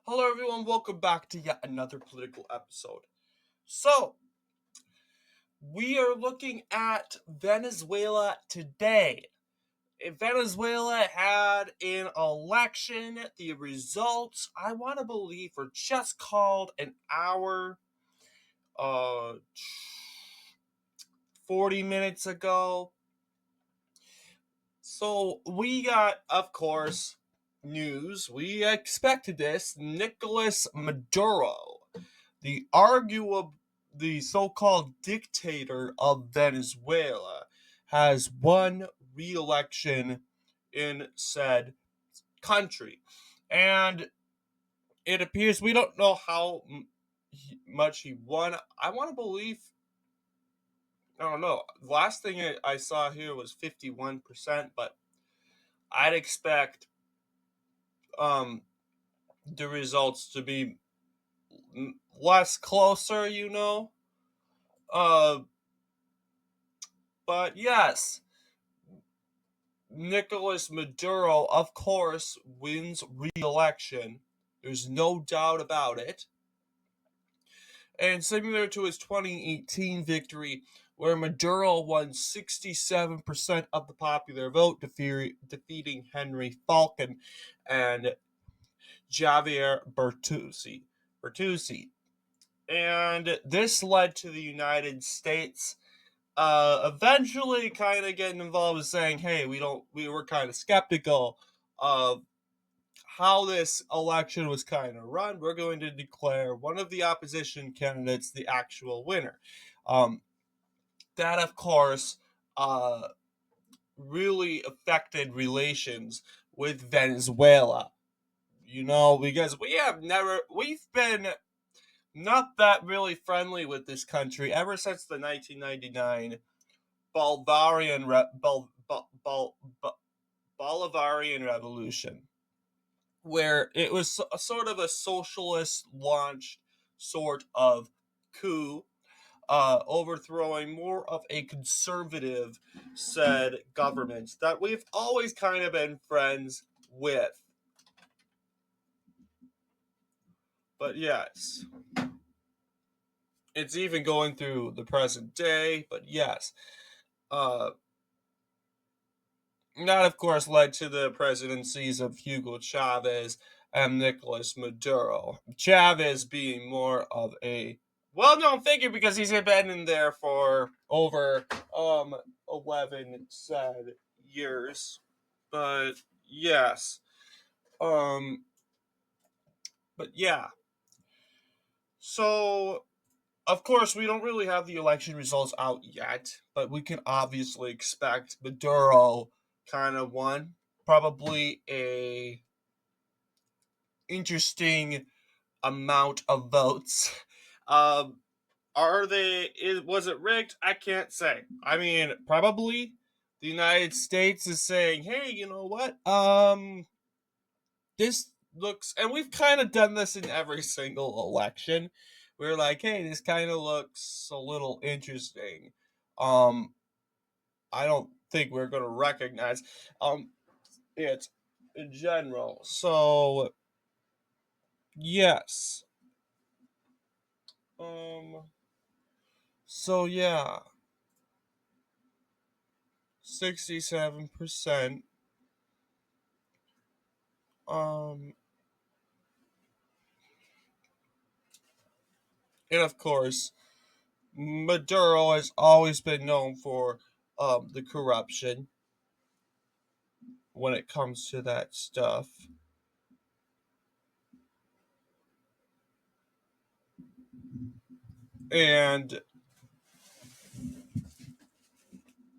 Hello, everyone. Welcome back to yet another political episode. So, we are looking at Venezuela today. Venezuela had an election. The results, I want to believe, were just called an hour, uh, 40 minutes ago. So, we got, of course, news. We expected this. Nicolas Maduro, the so-called dictator of Venezuela, has won re-election in said country, and it appears we don't know how much he won. I want to believe, I don't know. Last thing I saw here was 51%, but I'd expect um the results to be less closer, uh but yes, Nicolas Maduro, of course, wins re-election. There's no doubt about it. And similar to his 2018 victory, where Maduro won 67% of the popular vote, defeating Henry Falcon and Javier Bertuzzi. And this led to the United States eventually kind of getting involved with saying, hey, we were kind of skeptical of how this election was kind of run. We're going to declare one of the opposition candidates the actual winner. Um, that, of course, uh, really affected relations with Venezuela. Because we've been not that really friendly with this country ever since the 1999 Bolivarian Bolivarian Revolution, where it was a sort of a socialist launched sort of coup, overthrowing more of a conservative said government that we've always kind of been friends with. But yes, it's even going through the present day. But yes, uh, that of course led to the presidencies of Hugo Chavez and Nicolas Maduro. Chavez being more of a well-known figure because he's been in there for over 11 said years. But yes. Um but yeah. So of course we don't really have the election results out yet, but we can obviously expect Maduro kind of won. Probably a interesting amount of votes. Um, was it rigged? I can't say. I mean, probably the United States is saying, "Hey, you know what? This looks," and we've kind of done this in every single election. We're like, "Hey, this kind of looks a little interesting." Um, I don't think we're going to recognize it in general. So, yes. Um So yeah, 67%. Um, and of course, Maduro has always been known for the corruption when it comes to that stuff. And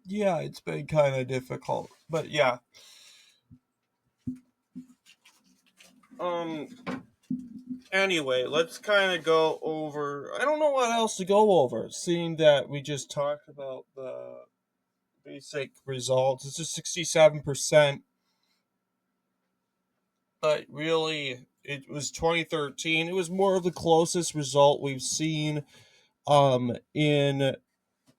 yeah, it's been kind of difficult. But yeah. Um anyway, let's kind of go over, I don't know what else to go over, seeing that we just talked about the basic results. It's just 67%. But really it was 2013. It was more of the closest result we've seen in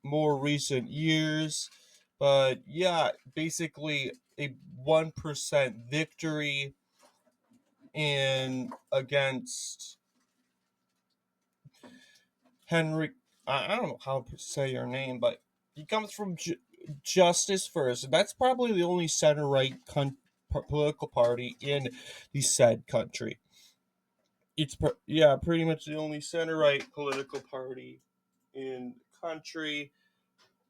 more recent years. But yeah, basically a 1% victory in against Henry. I don't know how to say your name, but he comes from Justice First. That's probably the only center right political party in the said country. It's yeah, pretty much the only center right political party in the country.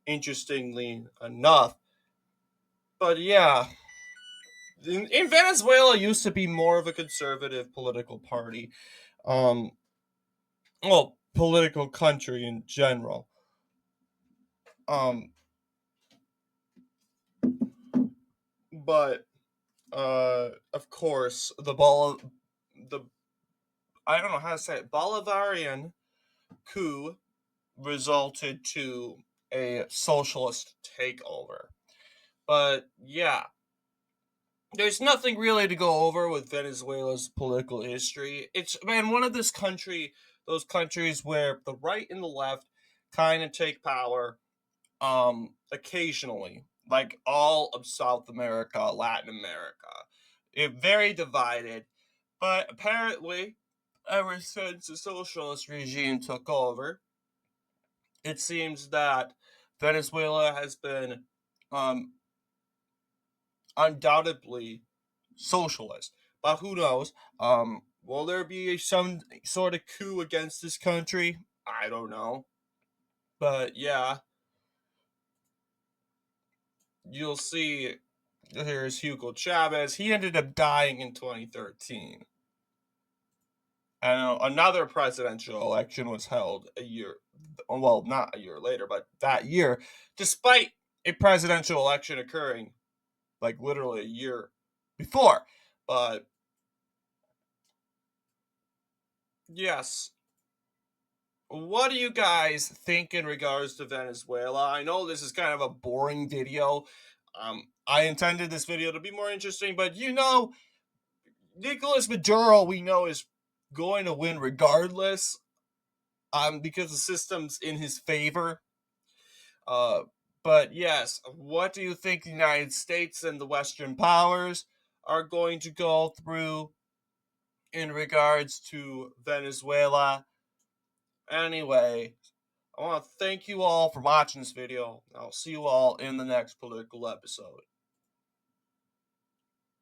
Interestingly enough, but yeah, in Venezuela used to be more of a conservative political party. Um, well, political country in general. Um, but of course, the I don't know how to say it, Bolivarian coup resulted to a socialist takeover. But yeah, there's nothing really to go over with Venezuela's political history. It's man, one of those countries where the right and the left kind of take power occasionally, like all of South America, Latin America. It very divided, but apparently ever since the socialist regime took over, it seems that Venezuela has been um undoubtedly socialist. But who knows? Will there be some sort of coup against this country? I don't know. But yeah, you'll see. Here's Hugo Chavez. He ended up dying in 2013. And another presidential election was held a year, well, not a year later, but that year, despite a presidential election occurring like literally a year before. But yes, what do you guys think in regards to Venezuela? I know this is kind of a boring video. I intended this video to be more interesting, but Nicolas Maduro, we know, is going to win regardless, because the system's in his favor. Uh, but yes, what do you think the United States and the Western powers are going to go through in regards to Venezuela? Anyway, I want to thank you all for watching this video. I'll see you all in the next political episode.